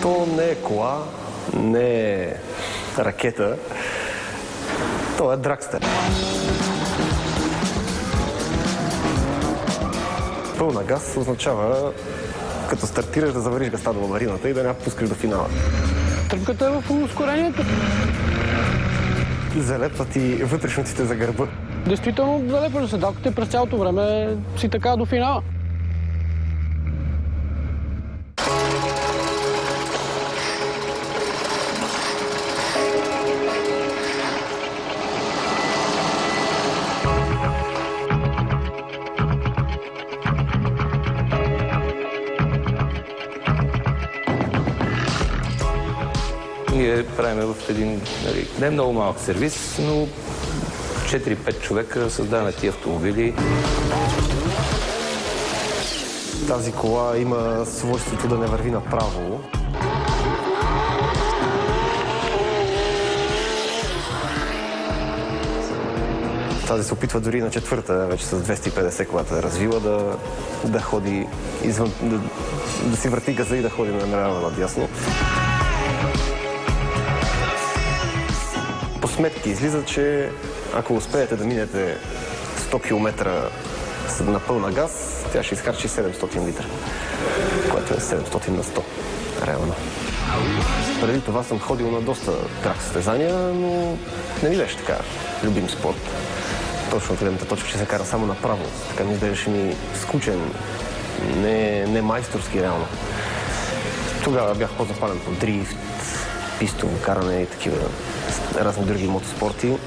То не е кола, не е ракета, то е драгстер. Пълна газ означава като стартираш да завариш газта до аварийната и да не пускаш до финала. Тръпката е в ускорението. Залепва ти вътрешниците за гърба. Действително залепваш седалката и през цялото време си така до финала. Ние правим в един не много малък сервис, но 4-5 човека създаваме тия автомобили. Тази кола има свойството да не върви направо. Тази се опитва дори на четвърта, вече с 250 колата е развила, да ходи извън, да си върти газа и да ходи наляво надясно. По сметки излиза, че ако успеете да минете 100 км на пълна газ, тя ще изхарчи 700 литра, което е 700 на 100, реално. Преди това съм ходил на доста драг състезания, но не ми беше така любим спорт. Точно от гледната точка, че се кара само направо. Така ми изглеждаше ми скучен, не майсторски реално. Тогава бях по-запален по дрифт, пистово каране и такива разни други мотоспорти.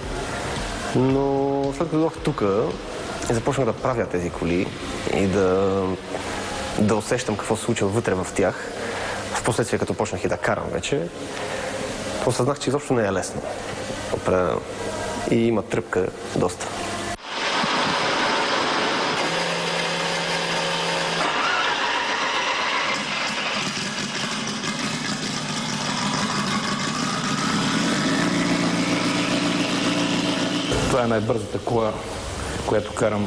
Но след като дойдох тук и започнах да правя тези коли и да усещам какво се случва вътре в тях, впоследствие като почнах и да карам вече, осъзнах, че изобщо не е лесно. И има тръпка доста. Това е най-бързата кола, която карам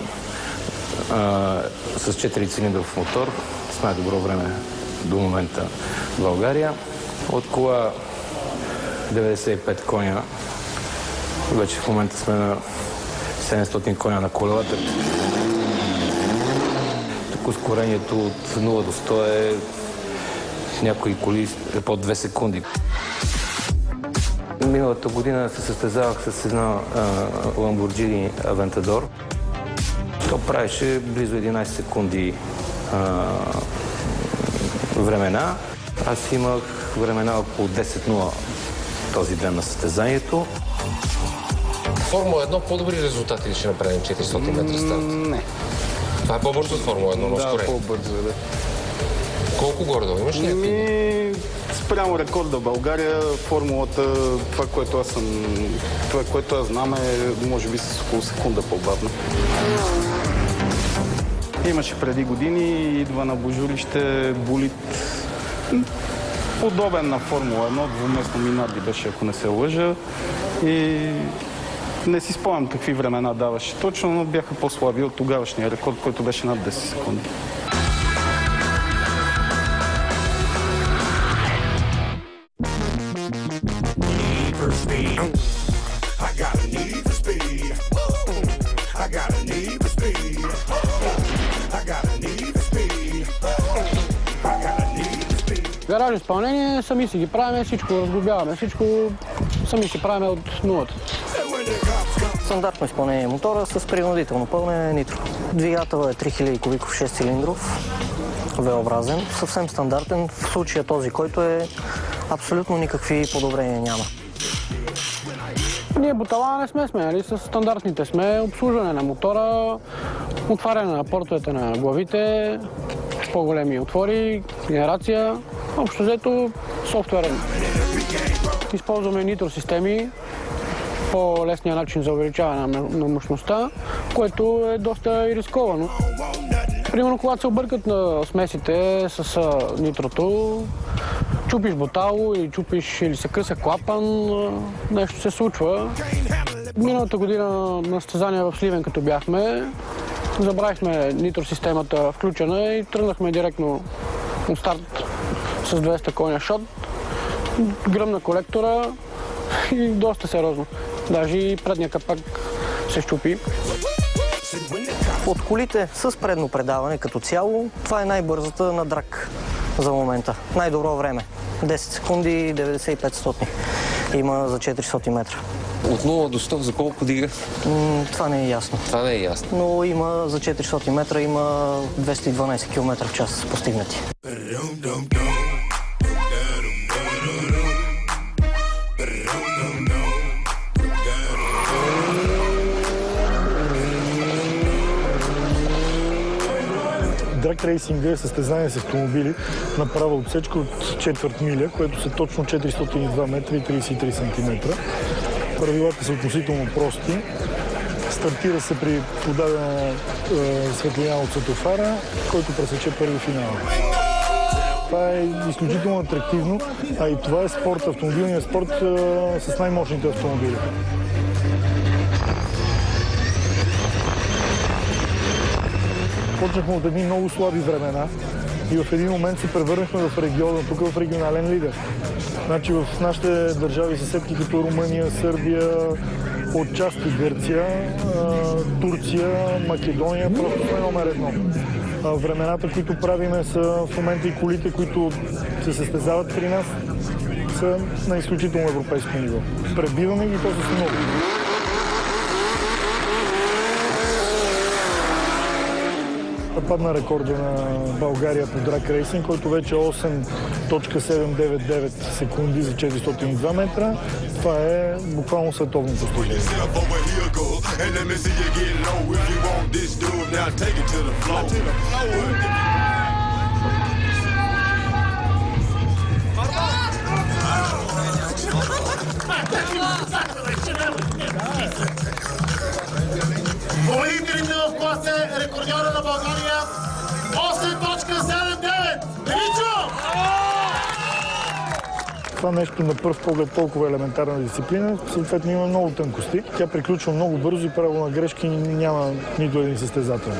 с 4-цилиндров мотор, с най-добро време до момента в България. От кола 95 коня, вече в момента сме на 700 коня на колелата. Тук ускорението от 0 до 100 е в някои коли е под 2 секунди. Миналата година се състезавах с една Lamborghini Aventador. То правеше близо 11 секунди времена. Аз имах времена около 10:0 този ден на състезанието. Формула 1 по-добри резултати ли ще направим 400 метра старт? Не. Това е по-бързо от Формула 1 на ускорение? Да, по-бързо, да. Колко горе-долу? Имаш ли? Спрямо рекорда в България, формулата, това, което аз знам е, може би с около секунда по-бавно. Имаше преди години, идва на божурище болид, подобен на Формула 1, двуместно Минарди беше, ако не се лъжа. И не си спомням какви времена даваше точно, но бяха по-слаби от тогавашния рекорд, който беше над 10 секунди. Гараж изпълнение, сами си ги правим, всичко разглобяваме, всичко сами си правим от нулата. Стандартно изпълнение мотора с принудително пълнене нитро. Двигател е 3000 кубиков 6-цилиндров, V-образен, съвсем стандартен. В случая този, който е абсолютно никакви подобрения няма. Ние бутала не сме, нали? С стандартните сме, обслужване на мотора, отваряне на портовете на главите, по-големи отвори, генерация, общо взето софтуерен. Използваме нитросистеми, по-лесния начин за увеличаване на мощността, което е доста и рисковано. Примерно, когато се объркат на смесите с нитрото, чупиш бутало или чупиш или се къса клапан, нещо се случва. Миналата година на състезания в Сливен, като бяхме, забравихме нитросистемата включена и тръгнахме директно от старт с 200 коня шот, гръмна колектора и доста сериозно. Даже и предния капак се щупи. От колите с предно предаване като цяло, това е най-бързата на драг за момента. Най-добро време. 10 секунди 95 има за 400 метра. От 0 до 100 за колко дига? Това не е ясно. Това не е ясно. Но има за 400 метра има 212 км в час постигнати. Драг рейсинга е състезание с автомобили на права отсечка от четвърт миля, което са точно 402 метра и 33 см. Правилата са относително прости. Стартира се при подадена светлина от светофара, който пресече първи финал. Това е изключително атрактивно, а и това е спорт, автомобилният спорт с най-мощните автомобили. Почнахме от едни много слаби времена и в един момент се превърнахме в региона, тук в регионален лидер. Значи в нашите държави съседки като Румъния, Сърбия, отчасти Гърция, Турция, Македония, просто сме номер едно. Времената, които правиме са в момента и колите, които се състезават при нас, са на изключително европейско ниво. Пребиваме ги то с много. Падна рекорда на България по драг рейсинг, който вече е 8.799 секунди за 402 метра. Това е буквално световно постижение. Победителите в клас е рекордьора на България 8.79! Величо! Това нещо на пръв поглед толкова елементарна дисциплина, съответно има много тънкости. Тя приключва много бързо и право на грешки няма нито един състезател.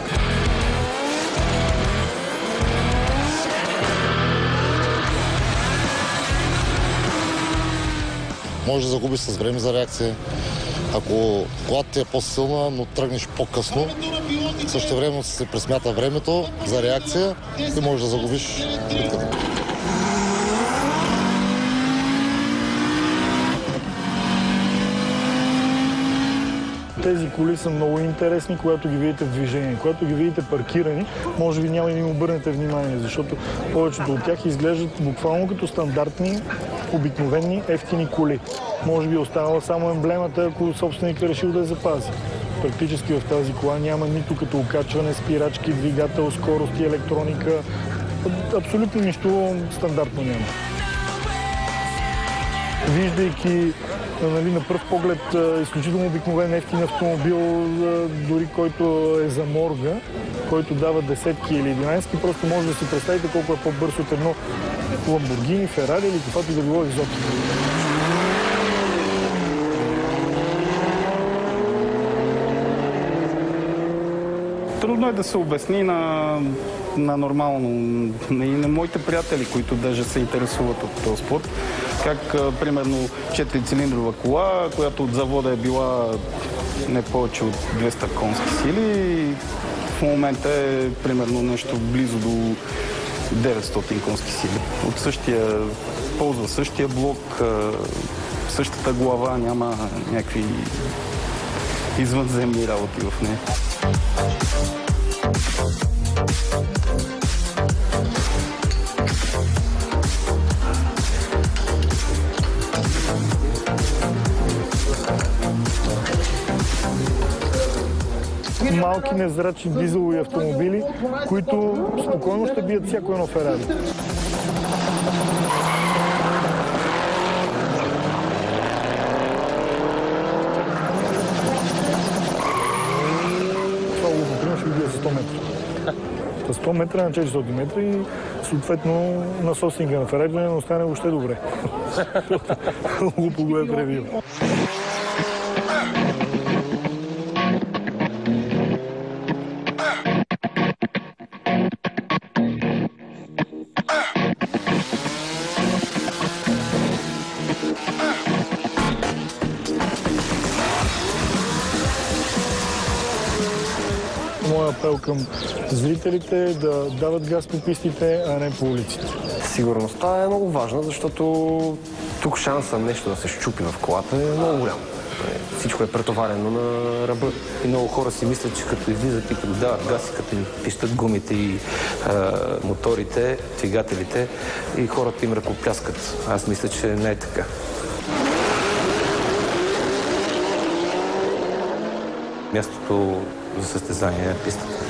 Може да загубиш с време за реакция. Ако колата ти е по-силна, но тръгнеш по-късно, същевременно се пресмята времето за реакция и можеш да загубиш битката. Тези коли са много интересни, когато ги видите в движение. Когато ги видите паркирани, може би няма и да им обърнете внимание, защото повечето от тях изглеждат буквално като стандартни, обикновени, ефтини коли. Може би е останала само емблемата, ако собственик е решил да я запази. Практически в тази кола няма нито като окачване, спирачки, двигател, скорост и електроника. Абсолютно нищо стандартно няма. Виждайки на пръв поглед изключително обикновен ефтин автомобил, дори който е за морга, който дава десетки или 11, просто може да си представите колко е по-бърз от едно Ламборгини, Ферари или каквато и да било екзотика. Трудно е да се обясни на нормално и на моите приятели, които даже се интересуват от този спорт. Как, примерно, 4-цилиндрова кола, която от завода е била не повече от 200 конски сили, в момента е примерно нещо близо до 900 конски сили. От ползва същия блок, същата глава, няма някакви извънземни работи в нея. Малки незрачни дизелови автомобили, които спокойно ще бият всяко едно Ферари. Това лопотрима ще бие за 100 метра. С 100 метра на 400 метра и съответно на собственика на Ферари да не остане въобще добре. Лупо го е превил. апел към зрителите да дават газ по пистите, а не по улиците. Сигурността е много важна, защото тук шанса нещо да се щупи в колата е много голям. Всичко е претоварено на ръба. И много хора си мислят, че като излизат и като дават газ и като им пищат гумите и моторите, двигателите, и хората им ръкопляскат. Аз мисля, че не е така. Мястото за състезание е пистата.